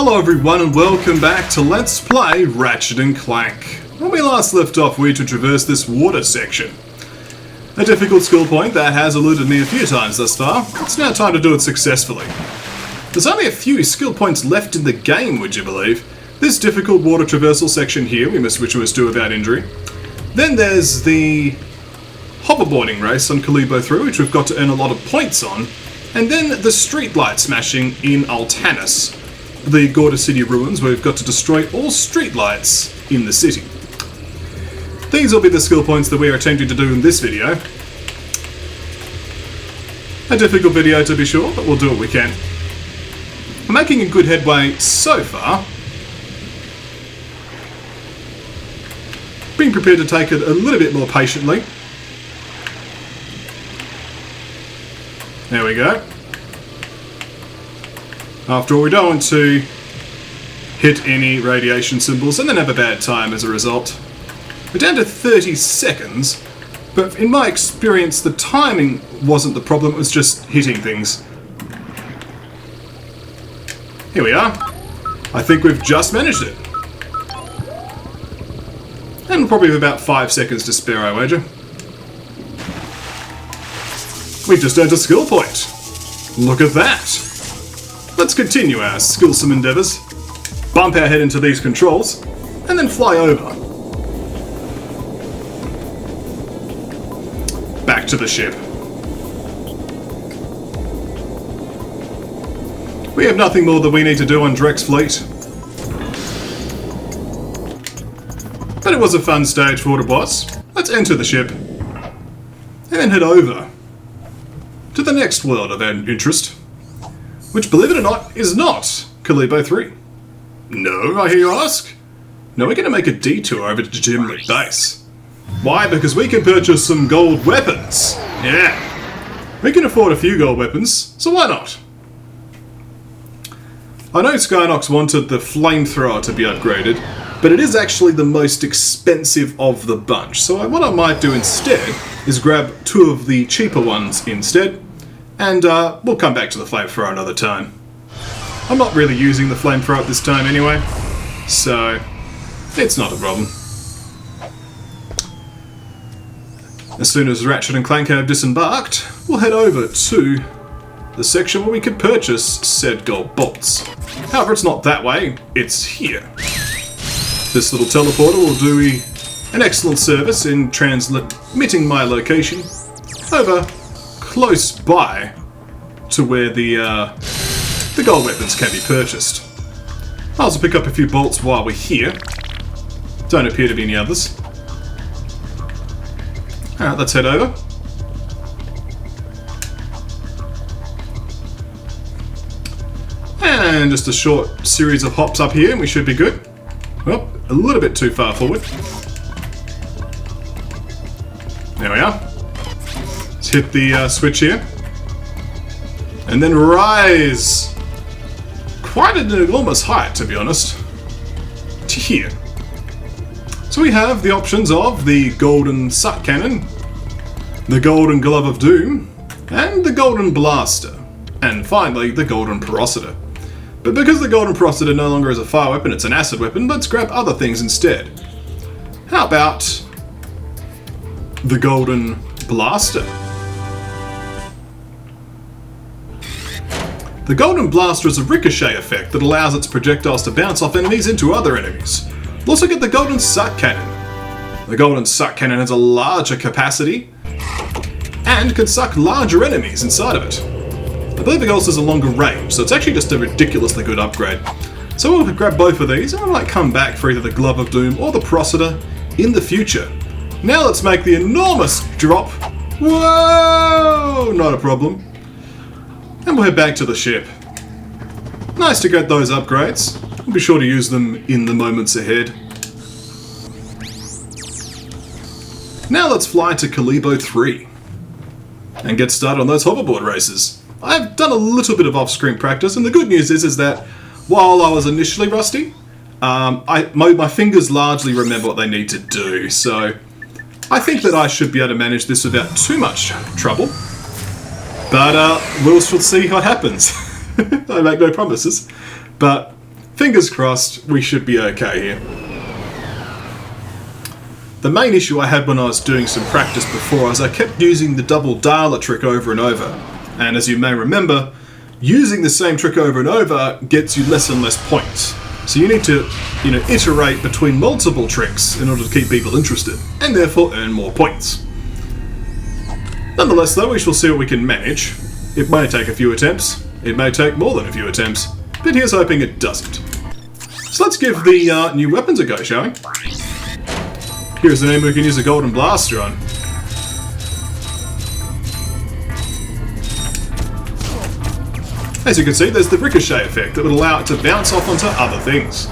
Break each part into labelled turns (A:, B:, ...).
A: Hello everyone and welcome back to Let's Play Ratchet and Clank. When we last left off, we had to traverse this water section. A difficult skill point that has eluded me a few times thus far. It's now time to do it successfully. There's only a few skill points left in the game, would you believe? This difficult water traversal section here, which we must do without injury. Then there's the hoverboarding race on Kalebo 3, which we've got to earn a lot of points on. And then the streetlight smashing in Oltanis, the Gorda City Ruins, where we've got to destroy all streetlights in the city. These will be the skill points that we are attempting to do in this video. A difficult video to be sure, but we'll do what we can. We're making a good headway so far. Being prepared to take it a little bit more patiently. There we go. After all, we don't want to hit any radiation symbols and then have a bad time as a result. We're down to 30 seconds, but in my experience the timing wasn't the problem, it was just hitting things. Here we are. I think we've just managed it. And probably have about 5 seconds to spare, I wager. We've just earned a skill point. Look at that. Let's continue our skillsome endeavours. Bump our head into these controls, and then fly over. Back to the ship. We have nothing more that we need to do on Drek's fleet. But it was a fun stage for what it was. Let's enter the ship, and then head over to the next world of our interest, which, believe it or not, is not Kalebo 3. No, I hear you ask? No, we're going to make a detour over to Gemlet Base. Why? Because we can purchase some gold weapons. Yeah. We can afford a few gold weapons, so why not? I know Skynox wanted the flamethrower to be upgraded, but it is actually the most expensive of the bunch. So what I might do instead is grab 2 of the cheaper ones instead, and we'll come back to the flamethrower another time. I'm not really using the flamethrower at this time anyway, so it's not a problem. As soon as Ratchet and Clank have disembarked, we'll head over to the section where we could purchase said gold bolts. However, it's not that way, it's here. This little teleporter will do an excellent service in transmitting my location over close by to where the gold weapons can be purchased. I'll also pick up a few bolts while we're here. Don't appear to be any others. Alright, let's head over. And just a short series of hops up here and we should be good. Well, a little bit too far forward. There we are. Let's hit the switch here. And then rise quite an enormous height, to be honest, to here. So we have the options of the golden suck cannon, the golden glove of doom, and the golden blaster. And finally, the golden porosity. But because the golden porosity no longer is a fire weapon, it's an acid weapon, let's grab other things instead. How about the golden blaster? The golden blaster is a ricochet effect that allows its projectiles to bounce off enemies into other enemies. We'll also get the golden suck cannon. The golden suck cannon has a larger capacity and can suck larger enemies inside of it. I believe it also has a longer range, so it's actually just a ridiculously good upgrade. So we'll grab both of these and I might come back for either the Glove of Doom or the Porosity in the future. Now let's make the enormous drop. Whoa! Not a problem. And we'll head back to the ship. Nice to get those upgrades. We'll be sure to use them in the moments ahead. Now let's fly to Kalebo 3 and get started on those hoverboard races. I've done a little bit of off-screen practice, and the good news is that while I was initially rusty, my fingers largely remember what they need to do, so I think that I should be able to manage this without too much trouble. But we'll see what happens. I make no promises. But fingers crossed, we should be okay here. The main issue I had when I was doing some practice before was I kept using the double dialer trick over and over. And as you may remember, using the same trick over and over gets you less and less points. So you need to, iterate between multiple tricks in order to keep people interested, and therefore earn more points. Nonetheless though, we shall see what we can manage. It may take a few attempts, it may take more than a few attempts, but here's hoping it doesn't. So let's give the new weapons a go, shall we? Here's an aim we can use a golden blaster on. As you can see, there's the ricochet effect that would allow it to bounce off onto other things.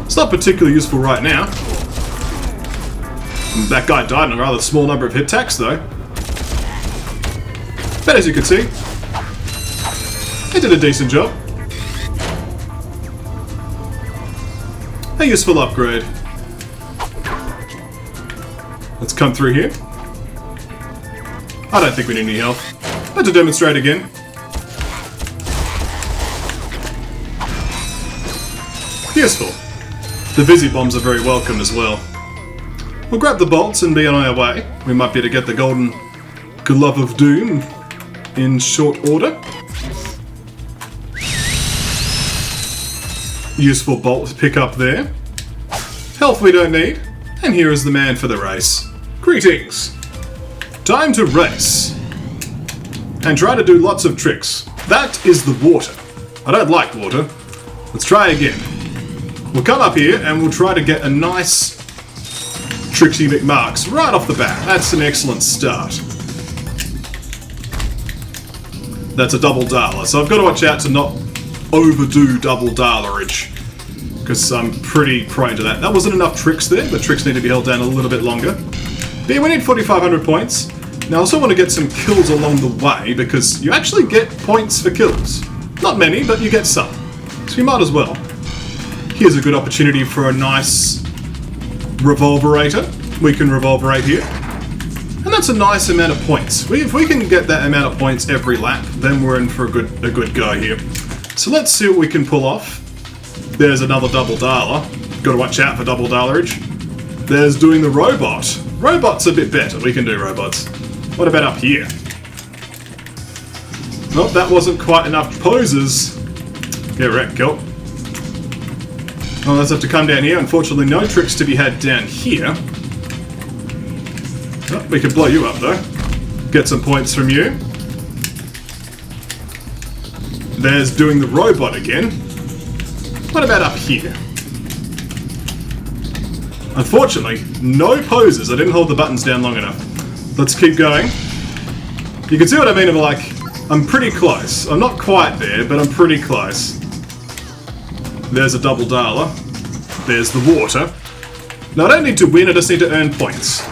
A: It's not particularly useful right now. That guy died in a rather small number of hit attacks though. But as you can see, it did a decent job. A useful upgrade. Let's come through here. I don't think we need any help. But to demonstrate again. Useful. The Visi bombs are very welcome as well. We'll grab the bolts and be on our way. We might be able to get the golden glove of doom in short order. Useful bolt to pick up there. Health we don't need. And here is the man for the race. Greetings! Time to race. And try to do lots of tricks. That is the water. I don't like water. Let's try again. We'll come up here and we'll try to get a nice Trixie McMarks right off the bat. That's an excellent start. That's a double dialer, so I've got to watch out to not overdo double dialerage, because I'm pretty prone to that. That wasn't enough tricks there, but tricks need to be held down a little bit longer. But yeah, we need 4,500 points. Now I also want to get some kills along the way, because you actually get points for kills. Not many, but you get some. So you might as well. Here's a good opportunity for a nice revolverator. We can revolverate here. And that's a nice amount of points. If we can get that amount of points every lap, then we're in for a good go here. So let's see what we can pull off. There's another double dialer. Got to watch out for double dialerage. There's doing the robot. Robot's a bit better. We can do robots. What about up here? Well, that wasn't quite enough poses. Get wrecked, Kelp. Oh, let's have to come down here. Unfortunately, no tricks to be had down here. Oh, we can blow you up, though. Get some points from you. There's doing the robot again. What about up here? Unfortunately, no poses. I didn't hold the buttons down long enough. Let's keep going. You can see what I mean of, like, I'm pretty close. I'm not quite there, but I'm pretty close. There's a double dialer. There's the water. Now I don't need to win, I just need to earn points.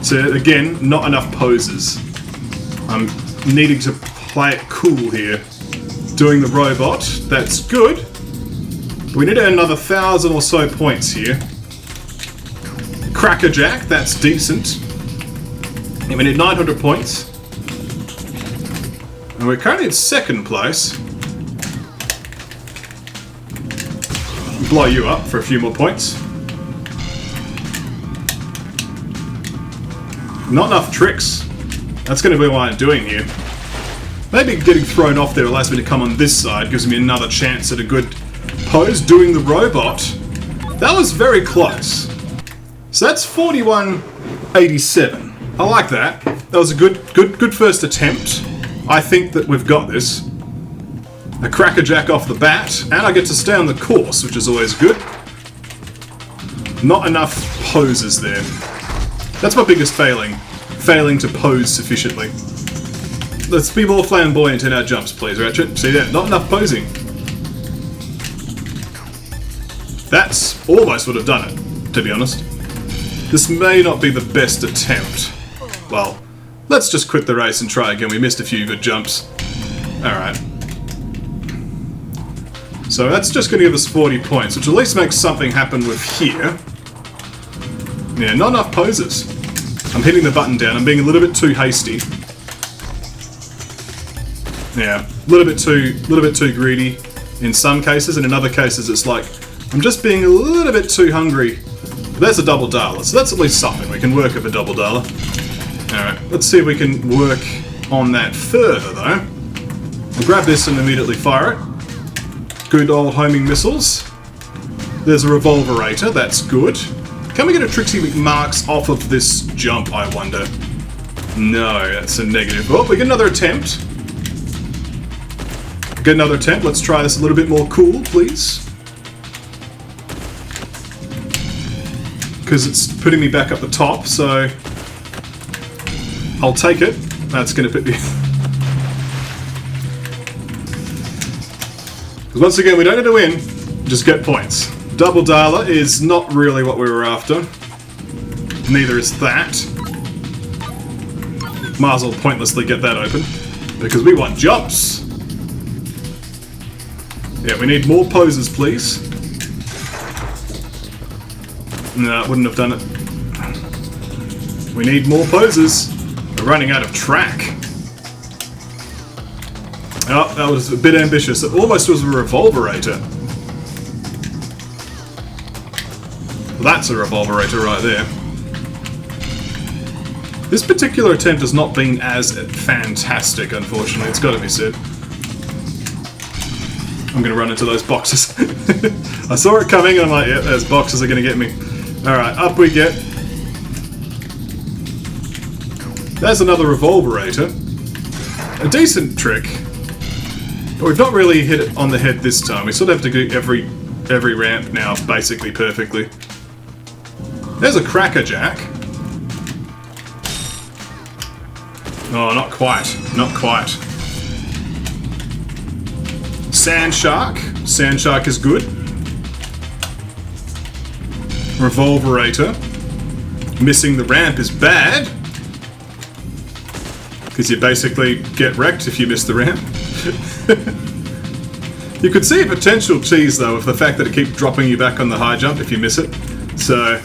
A: So again, not enough poses. I'm needing to play it cool here. Doing the robot, that's good. We need to earn another 1,000 or so points here. Crackerjack, that's decent. And we need 900 points. And we're currently in second place. Blow you up for a few more points. Not enough tricks. That's going to be what I'm doing here. Maybe getting thrown off there allows me to come on this side, gives me another chance at a good pose. Doing the robot. That was very close. So that's 41.87. I like that. That was a good first attempt. I think that we've got this. A crackerjack off the bat, and I get to stay on the course, which is always good. Not enough poses there. That's my biggest failing. Failing to pose sufficiently. Let's be more flamboyant in our jumps, please, Ratchet. See that? Not enough posing. That's almost would have done it, to be honest. This may not be the best attempt. Well, let's just quit the race and try again. We missed a few good jumps. Alright. So that's just going to give us 40 points, which at least makes something happen with here. Yeah, not enough poses. I'm hitting the button down. I'm being a little bit too hasty. Yeah, a little bit too greedy. in some cases, and in other cases it's like, I'm just being a little bit too hungry. But there's a double dollar, so that's at least something. We can work with a double dollar. Alright, let's see if we can work on that further, though. We'll grab this and immediately fire it. Good old homing missiles. There's a revolverator, that's good. Can we get a Trixie McMarks off of this jump, I wonder? No, that's a negative. Oh, we get another attempt. Get another attempt. Let's try this a little bit more cool, please. Because it's putting me back up the top, so I'll take it. That's going to put me... Because once again, we don't need to win, just get points. Double dollar is not really what we were after. Neither is that. Might as well pointlessly get that open, because we want jumps. Yeah, we need more poses, please. No, it wouldn't have done it. We need more poses. We're running out of track. Oh, that was a bit ambitious. It almost was a revolverator. That's a revolverator right there. This particular attempt has not been as fantastic, unfortunately. It's got to be said. I'm going to run into those boxes. I saw it coming and I'm like, yeah, those boxes are going to get me. Alright, up we get. There's another revolverator. A decent trick. But we've not really hit it on the head this time. We sort of have to do every ramp now basically perfectly. There's a crackerjack. Oh, not quite. Not quite. Sand shark. Sand shark is good. Revolverator. Missing the ramp is bad. Because you basically get wrecked if you miss the ramp. You could see a potential cheese though of the fact that it keeps dropping you back on the high jump if you miss it. So,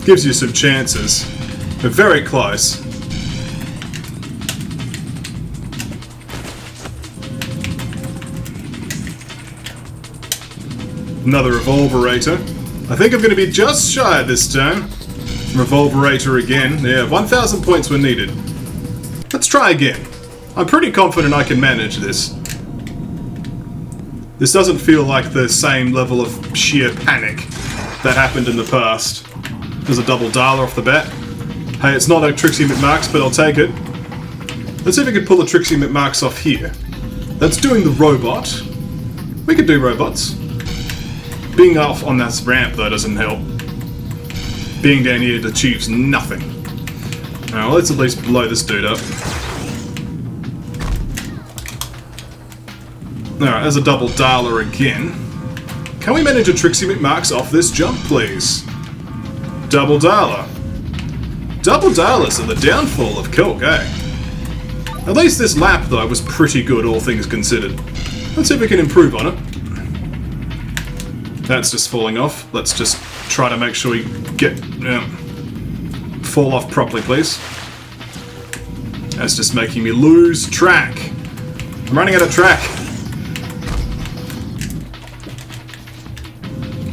A: gives you some chances. But very close. Another revolverator. I think I'm going to be just shy at this time. Revolverator again. Yeah, 1,000 points were needed. Let's try again. I'm pretty confident I can manage this. This doesn't feel like the same level of sheer panic that happened in the past. There's a double dollar off the bat. Hey, it's not a Trixie McMarks, but I'll take it. Let's see if we can pull a Trixie McMarks off here. That's doing the robot. We could do robots. Being off on that ramp, though, doesn't help. Being down here achieves nothing. Now, let's at least blow this dude up. Alright, there's a double dollar again. Can we manage a Trixie McMarks off this jump, please? Double dollar. Double dollars are the downfall of Kilk, eh? At least this lap, though, was pretty good, all things considered. Let's see if we can improve on it. That's just falling off. Let's just try to make sure we get... fall off properly, please. That's just making me lose track. I'm running out of track.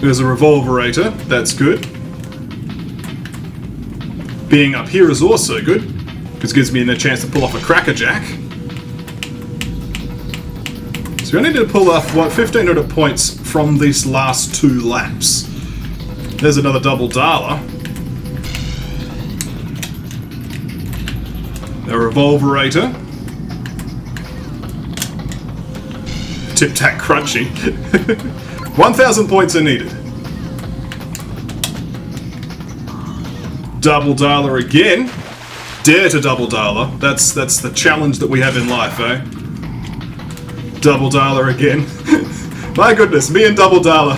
A: There's a revolverator. That's good. Being up here is also good, because it gives me a chance to pull off a crackerjack. So we only need to pull off, what, 1,500 points from these last 2 laps. There's another double dollar. A revolverator. Tic-tac crunchy. 1,000 points are needed. Double dollar again. Dare to double dollar. That's the challenge that we have in life, eh? Double dollar again. My goodness, me and double dollar.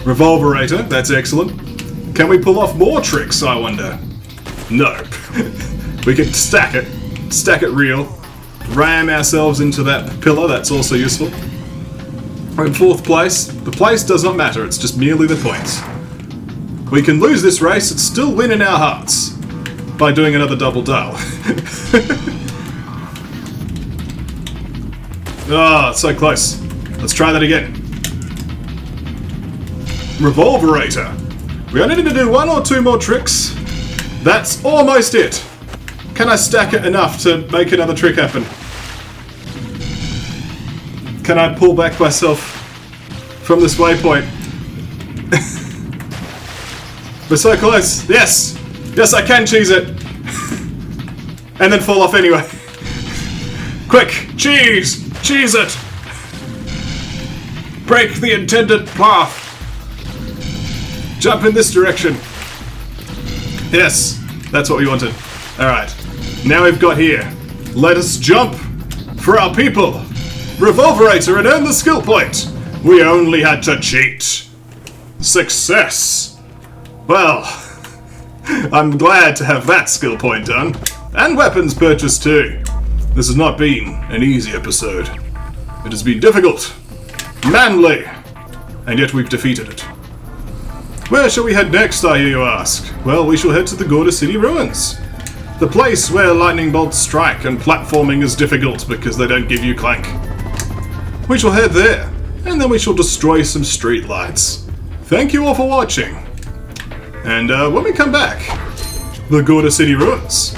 A: Revolverator, that's excellent. Can we pull off more tricks, I wonder? Nope. We can stack it real. Ram ourselves into that pillar, that's also useful. We're in 4th place. The place does not matter, it's just merely the points. We can lose this race and still win in our hearts by doing another double dollar. Ah, so close. Let's try that again. Revolverator. We only need to do 1 or 2 more tricks. That's almost it. Can I stack it enough to make another trick happen? Can I pull back myself from this waypoint? We're so close. Yes! Yes, I can cheese it! And then fall off anyway. Quick! Cheese! Cheese it! Break the intended path! Jump in this direction. Yes, that's what we wanted. Alright, now we've got here. Let us jump for our people. Revolverator and earn the skill point. We only had to cheat. Success. Well, I'm glad to have that skill point done. And weapons purchased too. This has not been an easy episode. It has been difficult, manly, and yet we've defeated it. Where shall we head next, I hear you ask? Well, we shall head to the Gorda City Ruins. The place where lightning bolts strike and platforming is difficult because they don't give you clank. We shall head there, and then we shall destroy some streetlights. Thank you all for watching. And when we come back, the Gorda City Ruins.